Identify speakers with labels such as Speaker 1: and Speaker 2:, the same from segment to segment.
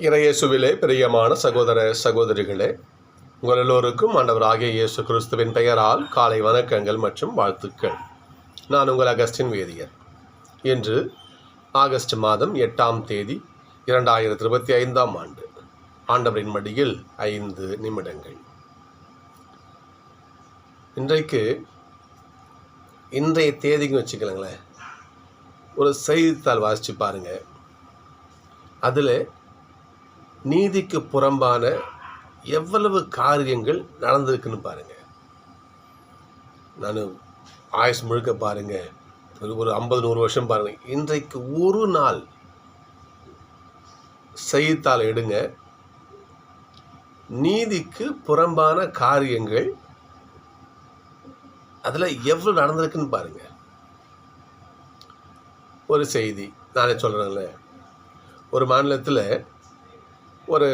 Speaker 1: இறையேசுவிலே பிரியமான சகோதர சகோதரிகளே, உங்கள் எல்லோருக்கும் ஆண்டவராகிய இயேசு கிறிஸ்துவின் பெயரால் காலை வணக்கங்கள் மற்றும் வாழ்த்துக்கள். நான் உங்கள் அகஸ்டின் வேதியர். இன்று ஆகஸ்ட் மாதம் 8ஆம் தேதி 2025ஆம் ஆண்டு. ஆண்டவரின் மடியில் 5 நிமிடங்கள். இன்றைய தேதிக்கு வச்சுக்கலங்களேன், ஒரு செய்தித்தாள் வாசித்து பாருங்கள். அதில் நீதிக்கு புறம்பான எவ்வளவு காரியங்கள் நடந்திருக்குன்னு பாருங்கள். நான் ஆயுஸ் முழுக்க பாருங்கள், ஒரு 50-100 வருஷம் பாருங்கள். இன்றைக்கு ஒரு நாள் செய்தித்தாள் எடுங்க, நீதிக்கு புறம்பான காரியங்கள் அதில் எவ்வளோ நடந்திருக்குன்னு பாருங்கள். ஒரு செய்தி நானே சொல்கிறேன்ல, ஒரு மாநிலத்தில் ஒரு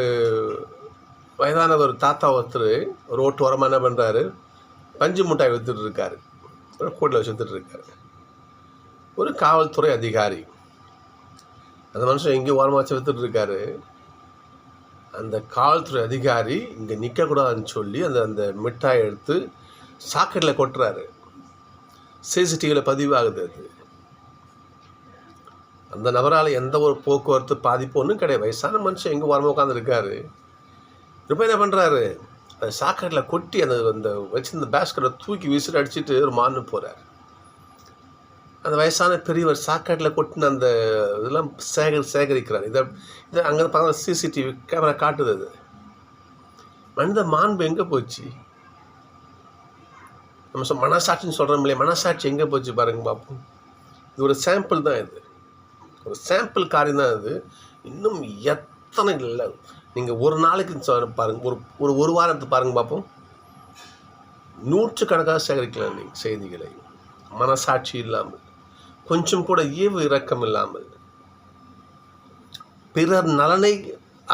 Speaker 1: வயதான ஒரு தாத்தா ஒருத்தர் ரோட்டு ஓரமாக என்ன பண்ணுறாரு, பஞ்சு மிட்டாய் விற்றுட்டு இருக்காரு, ஒரு கூட்டில் வச்சு விற்றுட்டு இருக்காரு. ஒரு காவல்துறை அதிகாரி அந்த மனுஷன் எங்கேயும் ஓரமாக வச்சு விற்றுட்டு இருக்காரு. அந்த காவல்துறை அதிகாரி இங்கே நிற்கக்கூடாதுன்னு சொல்லி அந்த மிட்டாயை எடுத்து சாக்கெட்டில் கொட்டுறாரு. சிசிடிவியில் பதிவாகுது. அது அந்த நபரால் எந்த ஒரு போக்குவரத்து பாதிப்பு ஒன்றும் கிடையாது. வயசான மனுஷன் எங்கே ஓரமாக உட்காந்துருக்காரு. இப்போ என்ன பண்ணுறாரு, அந்த சாக்கெட்டில் கொட்டி அந்த வச்சிருந்த பேஸ்கெட்டை தூக்கி விசில் அடிச்சுட்டு ஒரு மான்னு போகிறார். அந்த வயசான பெரியவர் சாக்கெட்டில் கொட்டின அந்த இதெல்லாம் சேகரிக்கிறார். இதை அங்கே பார்த்தா சிசிடிவி கேமரா காட்டுது. அது மனித மாண்பு எங்கே போச்சு? நம்ம மனசாட்சின்னு சொல்கிறோம் இல்லையா, மனசாட்சி எங்கே போச்சு பாருங்க பார்ப்போம். இது ஒரு சாம்பிள் தான். இது ஒரு சாம்பிள் காரியம் தான். அது இன்னும் எத்தனை இல்லை. நீங்கள் ஒரு நாளைக்கு பாருங்கள், ஒரு வாரத்துக்கு பாருங்கள் பார்ப்போம். 100கணக்காக சேகரிக்கலாம் நீங்கள் செய்திகளை. மனசாட்சி இல்லாமல், கொஞ்சம் கூட ஈவு இரக்கம் இல்லாமல், பிறர் நலனை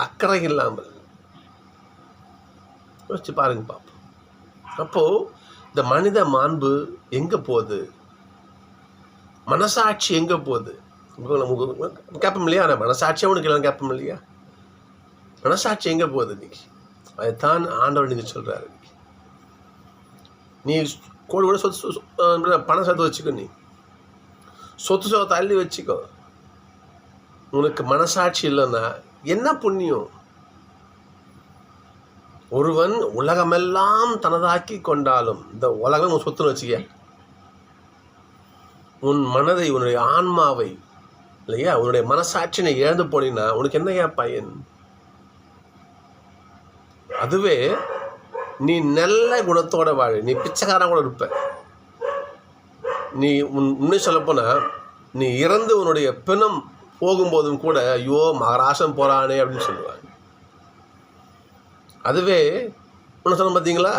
Speaker 1: அக்கறை இல்லாமல் வச்சு பாருங்க பார்ப்போம். அப்போது இந்த மனித மாண்பு எங்கே போகுது? மனசாட்சி எங்கே போகுது? கேட்போம் இல்லையா, ஆனால் மனசாட்சியாக உனக்கு எல்லாம் கேட்போம் இல்லையா? மனசாட்சி எங்கே போகுது இன்னைக்கு? அதுதான் ஆண்டவர் நீங்கள் சொல்கிறாரு. நீ கோடி கூட பணம் சேர்த்து வச்சுக்கோ, நீ சொத்து தள்ளி வச்சுக்கோ. உனக்கு மனசாட்சி இல்லைன்னா என்ன புண்ணியம்? ஒருவன் உலகமெல்லாம் தனதாக்கி கொண்டாலும், இந்த உலகம் உன் சொத்துன்னு வச்சுக்க, உன் மனதை, உன்னுடைய ஆன்மாவை இல்லையா, உன்னுடைய மனசாட்சியை இழந்து போனீங்கன்னா உனக்கு என்னையா பயன்? அதுவே நீ நல்ல குணத்தோட வாழ, நீ பிச்சைக்காரன் கூட இருப்ப. நீ உண்மை சொல்லப்போனால், நீ இறந்து உன்னுடைய பிணம் போகும்போதும் கூட ஐயோ மகராசம் போகிறானே அப்படின்னு சொல்லுவாங்க. அதுவே ஒன்று சொன்ன பார்த்தீங்களா,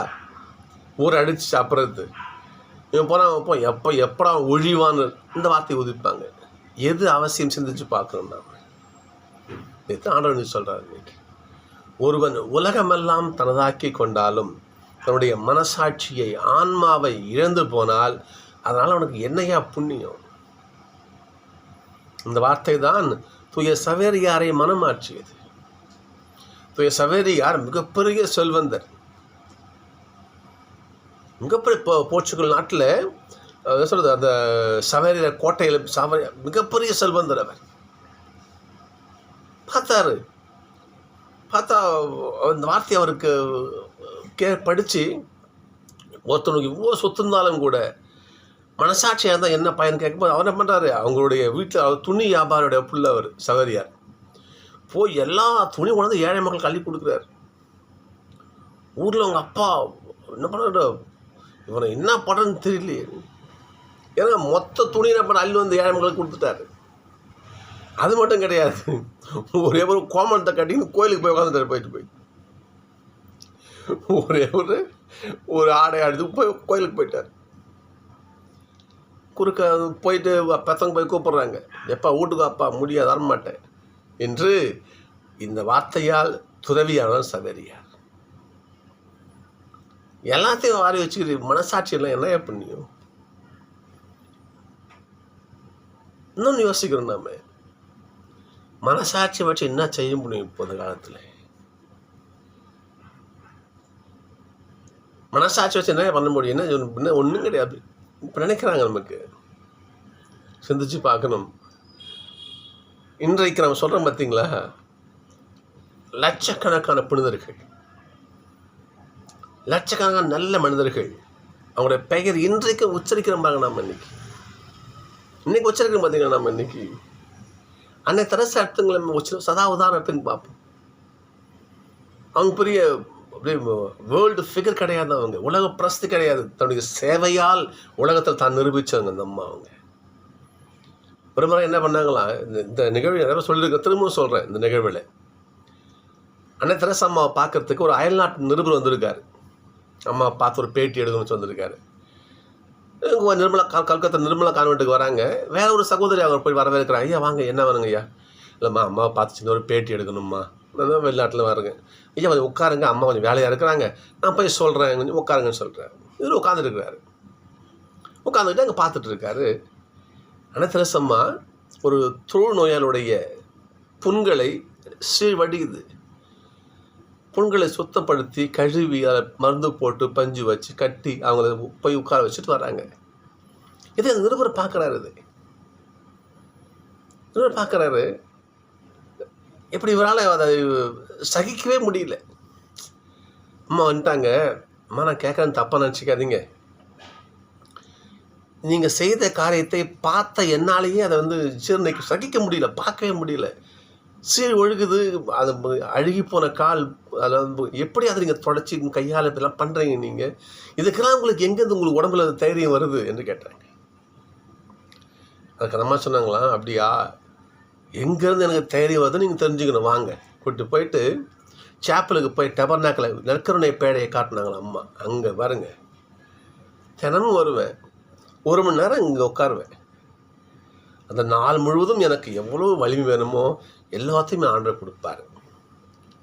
Speaker 1: ஊரை அடித்து சாப்பிட்றது, இவன் போனால் எப்படா ஒழிவான்னு இந்த வார்த்தையை உதிப்பாங்க. எது அவசியம் சிந்திச்சு பார்க்கணும். நாம் இதுதான் ஆண்டவர் சொல்கிறார். இன்னைக்கு ஒருவன் உலகமெல்லாம் தனதாக்கி கொண்டாலும் தன்னுடைய மனசாட்சியை, ஆன்மாவை இழந்து போனால் அதனால் அவனுக்கு என்னையா புண்ணியம்? இந்த வார்த்தை தான் தூய சவேரியாரை மனமாற்றியது. தூய சவேரியார் மிகப்பெரிய செல்வந்தர். மிகப்பெரிய போர்ச்சுகல் நாட்டில் சொல்கிறது, அந்த சவேரியார் கோட்டையில் மிகப்பெரிய செல்வந்தர். அவர் பார்த்தா அந்த வார்த்தையை அவருக்கு படித்து, ஒருத்தனுக்கு இவ்வளோ சொத்து இருந்தாலும் கூட மனசாட்சியாக இருந்தால் என்ன பயன் கேட்கும்போது அவர் என்ன பண்ணுறாரு, அவங்களுடைய வீட்டில் துணி வியாபாரியோடைய புள்ள அவர் சவேரியார் போய் எல்லா துணி கொண்டு ஏழை மக்களுக்கு அள்ளி கொடுக்குறாரு. ஊரில் அவங்க அப்பா என்ன பண்ணுறாரு, இவனை என்ன பண்ணுறதுன்னு தெரியலையே, ஏன்னா மொத்த துணி என்ன பண்ண அள்ளி வந்து ஏழை மக்களுக்கு கொடுத்துட்டாரு. அது மட்டும் கிடையாது, ஒரே ஒரு கோமணத்தை கட்டின்னு கோயிலுக்கு போய் உட்காந்துட்டார். போய் ஒரு ஆடை எடுத்து போய் கோயிலுக்கு போயிட்டார். குறுக்க போயிட்டு பசங்க போய் கூப்பிட்றாங்க, எப்பா வீட்டுக்கு அப்பா முடியாது, வரமாட்டேன் என்று இந்த வார்த்தையால் துறவியானவர் சவேரியார். எல்லாத்தையும் வாரி வச்சுக்கிட்டு மனசாட்சியெல்லாம் என்ன பண்ணியும்? இன்னொன்று யோசிக்கிறோம். நாம் மனசாட்சி வச்சு என்ன செய்ய முடியும் இப்போது காலத்தில்? மனசாட்சி வச்சு என்ன பண்ண முடியும்? என்ன ஒன்றும் கிடையாது. இப்போ நினைக்கிறாங்க. நமக்கு சிந்திச்சு பார்க்கணும். இன்றைக்கு நம்ம சொல்கிறோம் பார்த்தீங்களா, லட்சக்கணக்கான புனிதர்கள், லட்சக்கணக்கான நல்ல மனிதர்கள், அவங்களுடைய பெயர் இன்றைக்கு உச்சரிக்கிறோம் பாருங்க. நம்ம இன்னைக்கு உச்சரிக்கிறோம் பார்த்தீங்கன்னா, நம்ம இன்னைக்கு அன்னை தெரசா எடுத்துங்களை நம்ம சதா உதாரணம் எடுத்துங்க பார்ப்போம். அவங்க பெரிய அப்படியே வேர்ல்டு ஃபிகர் கிடையாது, அவங்க உலக பிரஸ்தி கிடையாது. தன்னுடைய சேவையால் உலகத்தில் தான் நிரூபித்தவங்க அந்த அம்மா. அவங்க ஒரு முறை என்ன பண்ணாங்களாம், இந்த நிகழ்வு நிறைய சொல்லியிருக்க, திரும்பவும் சொல்கிறேன். இந்த நிகழ்வில் அன்னை தெரசா அம்மாவை பார்க்கறதுக்கு ஒரு அயல்நாட்டு நிருபர் வந்திருக்காரு. அம்மா பார்த்து ஒரு பேட்டி எடுக்கணும்னு வந்திருக்காரு. நிர்மலா கல்கத்தா நிர்மலா கான்வெண்ட்டுக்கு வராங்க. வேற ஒரு சகோதரி அவங்க போய் வரவேற்கிறாங்க. ஐயா வாங்க, என்ன வேணுங்க ஐயா? இல்லைம்மா, அம்மாவை பார்த்து சின்ன ஒரு பேட்டி எடுக்கணும்மா, நான் தான் வெளிநாட்டில் வரேங்க. ஐயா கொஞ்சம் உட்காருங்க, அம்மா கொஞ்சம் வேலையாக இருக்கிறாங்க, நான் போய் சொல்கிறேன், கொஞ்சம் உட்காருங்கன்னு சொல்கிறேன். இதில் உட்காந்துருக்கிறாரு. உட்காந்துக்கிட்டு அங்கே பார்த்துட்டு இருக்காரு. அன்னை தெரசா அம்மா ஒரு தோல் நோயாளுடைய புண்களை வடியுது. புண்களை சுத்தப்படுத்தி கழுவி அதை மருந்து போட்டு பஞ்சு வச்சு கட்டி அவங்கள போய் உட்கார வச்சுட்டு வராங்க. இதே அந்த நிருபர் பார்க்குறாரு. நிருபர் பார்க்குறாரு. எப்படி இவரால் அதை சகிக்கவே முடியல. அம்மா வந்துட்டாங்க. அம்மா, நான் கேட்குறேன்னு தப்பாக நினச்சிக்காதீங்க. நீங்கள் செய்த காரியத்தை பார்த்த என்னாலேயே அதை ஜீரணிக்க சகிக்க முடியல, பார்க்கவே முடியல. ஒழுகுது, அது அழுகி போன கால், அதில் எப்படி அதை நீங்கள் தொடச்சி கையால் இதெல்லாம் பண்ணுறீங்க நீங்கள்? இதுக்கெல்லாம் உங்களுக்கு எங்கேருந்து உங்களுக்கு உடம்புல தைரியம் வருது என்று கேட்டாங்க. அதுக்கு அம்மா சொன்னாங்களாம், அப்படியா, எங்கேருந்து எனக்கு தைரியம் வருதுன்னு நீங்கள் தெரிஞ்சுக்கணும், வாங்க. கூப்பிட்டு போயிட்டு சேப்பலுக்கு போய் டெபர்னாக்கில் நற்கருணை பேழையை காட்டினாங்களா அம்மா. அங்கே பாருங்க, தினமும் வருவேன், 1 மணி நேரம் இங்கே உட்காருவேன். அந்த நாள் முழுவதும் எனக்கு எவ்வளோ வலிமை வேணுமோ எல்லாத்தையுமே ஆண்டவர் கொடுப்பார்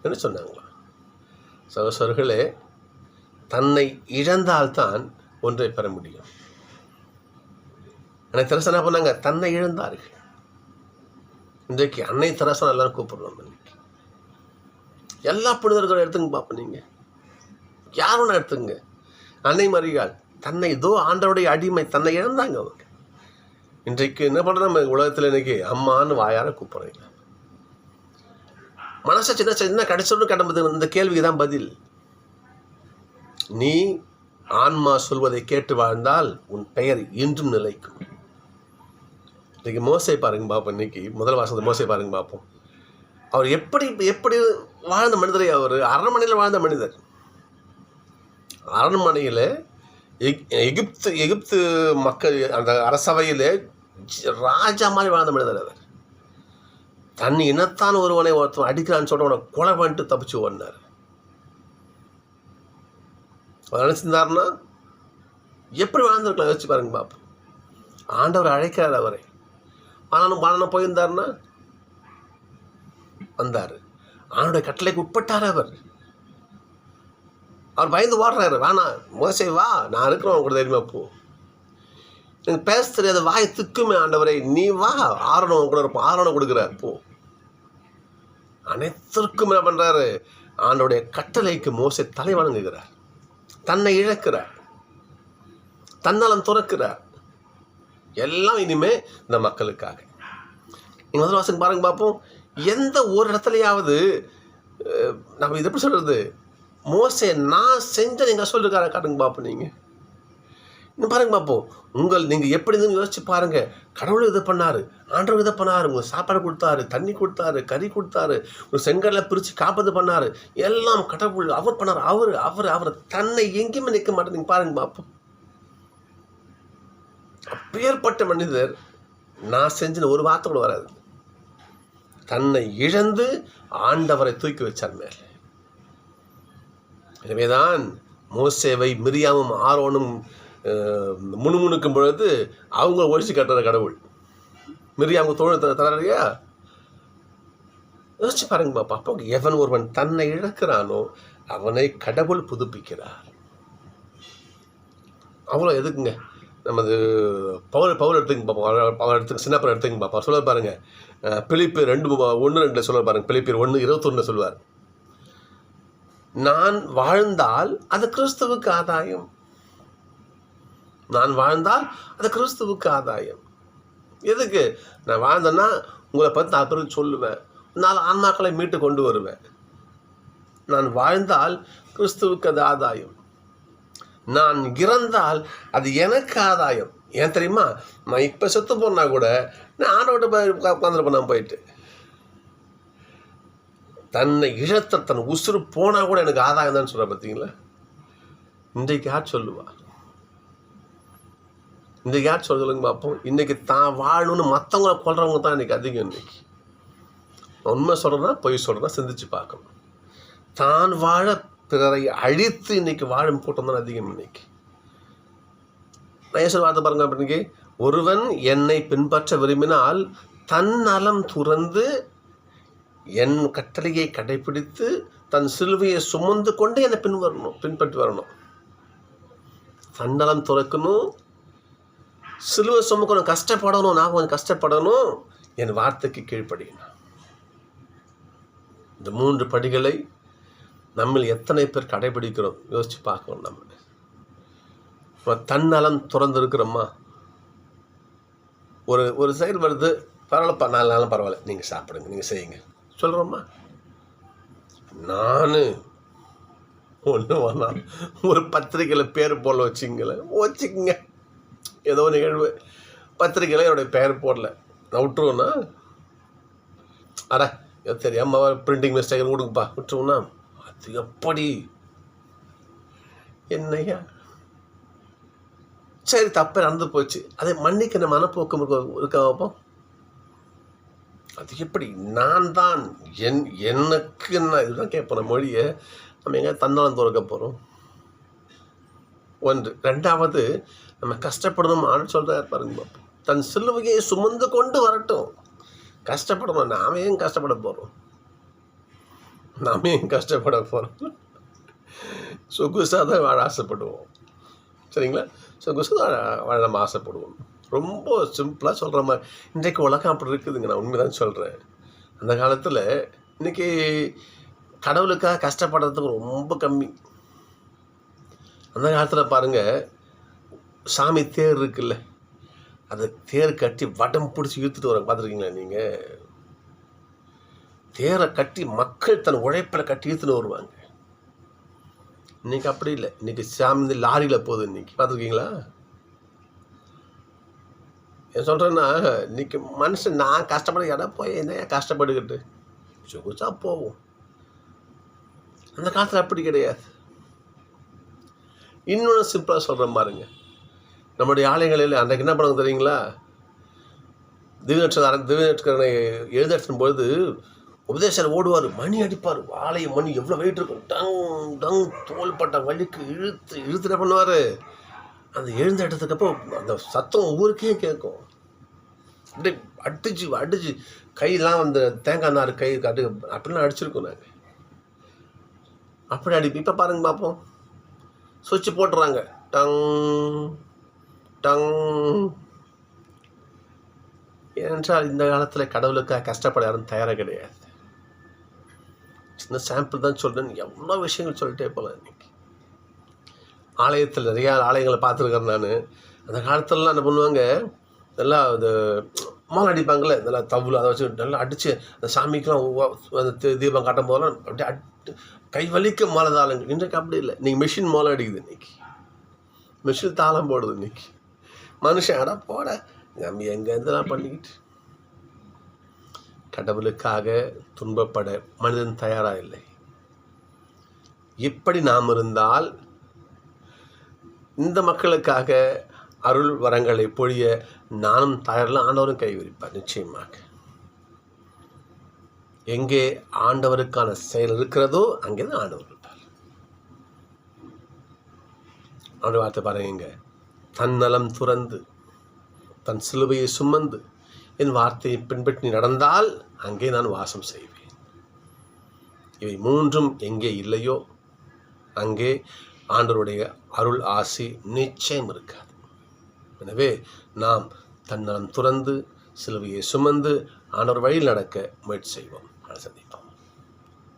Speaker 1: என்று சொன்னாங்களா. சகோதரர்களே, தன்னை இழந்தால்தான் ஒன்றை பெற முடியும். அன்னை தெரசா என்ன பண்ணாங்க? தன்னை இழந்தார்கள். இன்றைக்கு அன்னை தெரசா எல்லாரும் கூப்பிடுறோம். இன்னைக்கு எல்லா புனிதர்களும் எடுத்துங்க பார்ப்போம். நீங்கள் யார் ஒன்று எடுத்துங்க. அன்னை மரியாள் தன்னை இதோ ஆண்டவருடைய அடிமை, தன்னை இழந்தாங்க அவங்க. இன்றைக்கு என்ன பண்ணுறோம்? நம்ம உலகத்தில் இன்னைக்கு அம்மான்னு வாயார கூப்பிட்றீங்க. மனசை சின்ன கிடைச்சோன்னு கிடம்புது. இந்த கேள்விக்கு தான் பதில். நீ ஆன்மா சொல்வதை கேட்டு வாழ்ந்தால் உன் பெயர் இன்றும் நிலைக்கும். இன்னைக்கு மோசே பாருங்க பார்ப்போம். இன்னைக்கு முதல் வாசத்தை மோசே பாருங்க பார்ப்போம். அவர் எப்படி வாழ்ந்த மனிதரை, அவர் அரண்மனையில் வாழ்ந்த மனிதர். அரண்மனையில் எகிப்து மக்கள் அந்த அரசவையில் ராஜா மாதிரி வாழ்ந்த மனிதர் அவர். தன் இனத்தான் ஒருவனை ஒருத்தன் அடிக்கிறான்னு சொல்லிட்டு அவனை கொலை பண்ணிட்டு தப்பிச்சு ஓடினார். அவர் நினைச்சிருந்தாருன்னா எப்படி வாழ்ந்துருக்கலாம் யோசிச்சு பாருங்க பார்ப்போம். ஆண்டவர் அழைக்கிறார் அவரை. வாழணும் போயிருந்தாருன்னா வந்தார். ஆண்டோடைய கட்டளைக்கு உட்பட்டார் அவர். அவர் பயந்து ஓடுறாரு. வேணாம் மோசே வா, நான் இருக்கிறேன், அவங்க கூட தைரியமாக போ. எனக்கு பேச தெரியாத வாயை திக்குமே ஆண்டவரை, நீ வா, ஆரணம் கூட இருப்போம். ஆரணம் கொடுக்குறார், போ. அனைத்திற்கும் என்ன பண்ணுறாரு? ஆண்டோடைய கட்டளைக்கு மோசே தலை வணங்குகிறார். தன்னை இழக்கிறார், தன்னலம் துறக்கிறார். எல்லாம் இனிமே இந்த மக்களுக்காக. நீங்கள் முதல் வாசகம் பாருங்க பார்ப்போம். எந்த ஒரு இடத்துலையாவது நம்ம இது எப்படி சொல்கிறது, மோசே நான் செஞ்ச நீங்கள் சொல்லிருக்கார காட்டுங்க பார்ப்போம். நீங்கள் இன்னும் பாருங்க பார்ப்போம். நீங்கள் எப்படி இருந்து யோசிச்சு பாருங்கள். கடவுள் இதை பண்ணார், ஆண்டவர் இதை பண்ணார், உங்களுக்கு சாப்பாடு கொடுத்தாரு, தண்ணி கொடுத்தாரு, கறி கொடுத்தாரு, ஒரு செங்கல்ல பிரித்து காப்பது பண்ணார். எல்லாம் கடவுள் அவர் பண்ணார். அவர் தன்னை எங்கேயுமே நிற்க மாட்டேன். நீங்கள் பாருங்க பார்ப்போம். அப்பேற்பட்ட மனிதர் நான் செஞ்சின ஒரு வார்த்தை கூட வராது. தன்னை இழந்து ஆண்டவரை தூக்கி வச்சார் மேலே. எனவேதான் மோசேவை மிரியாமும் ஆரோனும் முணுமுணுக்கும் பொழுது அவங்க ஒழிச்சு கட்டுற கடவுள். மிரியாமுக்கு தோழர் தராரியா? யோசிச்சு பாருங்க பாப்பா. அப்போ எவன் ஒருவன் தன்னை இழக்கிறானோ அவனை கடவுள் புதுப்பிக்கிறார். அவ்வளோ எதுக்குங்க? நமது பவுல் எடுத்துங்க பார்ப்போம். அவர் எடுத்துங்க, சின்ன பவுல் எடுத்துங்க பார்ப்போம். சொல்ல பாருங்க, பிலிப்பியர் 2:1-2 சொல்ல பாருங்க. பிலிப்பியர் 1:21 சொல்லுவார், நான் வாழ்ந்தால் அது கிறிஸ்துவுக்கு ஆதாயம். நான் வாழ்ந்தால் அது கிறிஸ்துவுக்கு ஆதாயம். எதுக்கு? நான் வாழ்ந்தேன்னா உங்களை பற்றி 4 பேருக்கு சொல்லுவேன், 4 ஆன்மாக்களை மீட்டு கொண்டு வருவேன். நான் வாழ்ந்தால் கிறிஸ்துவுக்கு அது ஆதாயம். நான் இறந்தால் அது எனக்கு ஆதாயம். ஏன் தெரியுமா? நான் இப்போ செத்து போனா கூட நான் ஆண்டோட உட்காந்துருப்பேன். நான் போயிட்டு தன்னை இழத்த தன் உசுறு போனால் கூட எனக்கு ஆதாயம் தான் சொல்கிறேன். பார்த்தீங்களா? இன்றைக்கு யார் சொல்லுவா? இன்றைக்கு யார் சொல்லுங்க பார்ப்போம். இன்றைக்கி தான் வாழணும்னு மற்றவங்களை கொள்றவங்க தான் இன்றைக்கி அதிகம். இன்றைக்கி உண்மை சொல்கிறேன்னா பொய் சொல்கிறேன்னா சிந்திச்சு பார்க்கணும். தான் வாழ பிறரை அழித்து இன்னைக்கு வாழும் கூட்டம் தான் அதிகம். இன்னைக்கு நான் வார்த்தை பாருங்க. அப்படிங்க, ஒருவன் என்னை பின்பற்ற விரும்பினால் தன் நலம் துறந்து என் கட்டளையை கடைபிடித்து தன் சிலுவையை சுமந்து கொண்டு என்னை பின்பற்றி வரணும். தன்னலம் துறக்கணும், சிலுவை சுமக்கணும், கஷ்டப்படணும், நான் கொஞ்சம் கஷ்டப்படணும், என் வார்த்தைக்கு கீழ்ப்படியணும். இந்த 3 படிகளை நம்மில் எத்தனை பேர் கடைபிடிக்கிறோம் யோசிச்சு பார்க்கணும். நம்ம தன்னலம் துறந்துருக்கிறோமா? ஒரு செயல் வருது, பரவாயில்லப்பா, 4 நாளும் பரவாயில்ல, நீங்கள் சாப்பிடுங்க, நீங்கள் செய்யுங்க சொல்கிறோம்மா? நான் ஒன்று வேணாம், ஒரு பத்திரிக்கையில் பேர் போடல வச்சுக்கோங்க. ஏதோ நிகழ்வு பத்திரிக்கையில் என்னுடைய பெயர் போடல, நான் விட்டுருவேன்னா, அட தெரியாமல் பிரிண்டிங் மிஸ்டேக் கொடுங்கப்பா விட்டுருவோன்னா, அது எப்படி? என்னையா சரி, தப்பு நடந்து போச்சு, அதை மன்னிக்கிற மனப்போக்கம் இருக்க வைப்போம். அது எப்படி? நான் தான் எனக்கு நான் இதுதான் கேட்போம். மொழியை நம்ம எங்கே தன்னலம் துறக்க போகிறோம்? 1. 2வது, நம்ம கஷ்டப்படணும். ஆள் சொல்கிறார் பாருங்க, தன் சிலுவையை சுமந்து கொண்டு வரட்டும். கஷ்டப்படணும். நாம ஏன் கஷ்டப்பட போகிறோம்? சொகுசாக தான் வாழ ஆசைப்படுவோம். சரிங்களா? சொகுசாக வாழ நம்ம ஆசைப்படுவோம். ரொம்ப சிம்பிளாக சொல்கிற மாதிரி இன்றைக்கு உலகம் அப்படி இருக்குதுங்க. நான் உண்மைதான் சொல்கிறேன். அந்த காலத்தில் இன்றைக்கி கடவுளுக்காக கஷ்டப்படுறதுக்கு ரொம்ப கம்மி. அந்த காலத்தில் பாருங்கள், சாமி தேர் இருக்குல்ல, அதை தேர் கட்டி வடம் பிடிச்சி இழுத்துட்டு வர பார்த்துருக்கீங்களா நீங்கள்? தேரை கட்டி மக்கள் தன் உழைப்பில் கட்டி இழுத்துன்னு வருவாங்க. இன்றைக்கி அப்படி இல்லை. இன்றைக்கி சாமி லாரியில் போகுது. இன்றைக்கி பார்த்துருக்கீங்களா? ஏன் சொல்கிறேன்னா, இன்றைக்கி மனுஷன் நான் கஷ்டப்பட இடம் போய் என்ன கஷ்டப்பட்டுக்கிட்டு சொகுசா போவோம். அந்த காலத்தில் அப்படி கிடையாது. இன்னொன்று சிம்பிளாக சொல்கிற பாருங்க, நம்முடைய ஆலயங்களில் அன்றைக்கு என்ன பண்ணுவாங்க தெரியுங்களா? திவ்யநட்சத்திரனை எழுதட்டும் பொழுது உபதேசர் ஓடுவார், மணி அடிப்பார். ஆலயம் மணி எவ்வளோ வெயிட் இருக்கும், டங் டங் தோள்பட்ட வலிக்கு இழுத்து என்ன பண்ணுவார், அந்த எழுந்த இடத்துக்கப்போ அந்த சத்தம் ஒவ்வொருக்கையும் கேட்கும். அப்படியே அடிச்சு கையெல்லாம் அந்த தேங்காய் நார் கை கட்டு அப்படிலாம் அடிச்சிருக்கோம் நாங்கள். அப்படி அடிப்போம். இப்போ பாருங்க பார்ப்போம், சுவிட்ச் போட்டுறாங்க, டங் டங். ஏனென்றால் இந்த காலத்தில் கடவுளுக்காக கஷ்டப்பட யாரும் தயாராக கிடையாது. சின்ன சாம்பிள் தான் சொல்கிறேன், எவ்வளோ விஷயங்கள் சொல்லிட்டே போகலாம். இன்றைக்கி ஆலயத்தில் நிறையா ஆலயங்களை பார்த்துருக்கேன் நான். அந்த காலத்துலலாம் என்ன பண்ணுவாங்க, நல்லா அது மாலை அடிப்பாங்களே, நல்லா தவுள் அதை வச்சு நல்லா அடித்து அந்த சாமிக்கெலாம் அந்த தீபம் காட்டும் போதெல்லாம் அப்படியே கை வலிக்க மாலை தாளங்க. இன்றைக்கு அப்படி இல்லை. இன்றைக்கி மிஷின் மாலை அடிக்குது. இன்றைக்கி மிஷின் தாளம் போடுது. இன்றைக்கி மனுஷன் அட போட நம்ம எங்கே இதெல்லாம் பண்ணிக்கிட்டு. கடவுளுக்காக துன்பப்பட மனிதன் தயாராக இல்லை. இப்படி நாம் இருந்தால் இந்த மக்களுக்காக அருள் வரங்களை பொழிய நானும் தயாரில் ஆண்டவரும் கைவிரிப்பார். நிச்சயமாக எங்கே ஆண்டவருக்கான செயல் இருக்கிறதோ அங்கே தான் ஆண்டவர் இருப்பார். ஆண்டு வார்த்தை பாருங்க, தன்னலம் துறந்து தன் சிலுவையை சுமந்து என் வார்த்தையை பின்பற்றி நடந்தால் அங்கே நான் வாசம் செய்வேன். இவை 3ம் எங்கே இல்லையோ அங்கே ஆண்டவருடைய அருள் ஆசி நிச்சயம் இருக்காது. எனவே நாம் தன்னலம் துறந்து சிலுவையை சுமந்து ஆண்டவர் வழியில் நடக்க முயற்சி செய்வோம். சந்திப்போம்.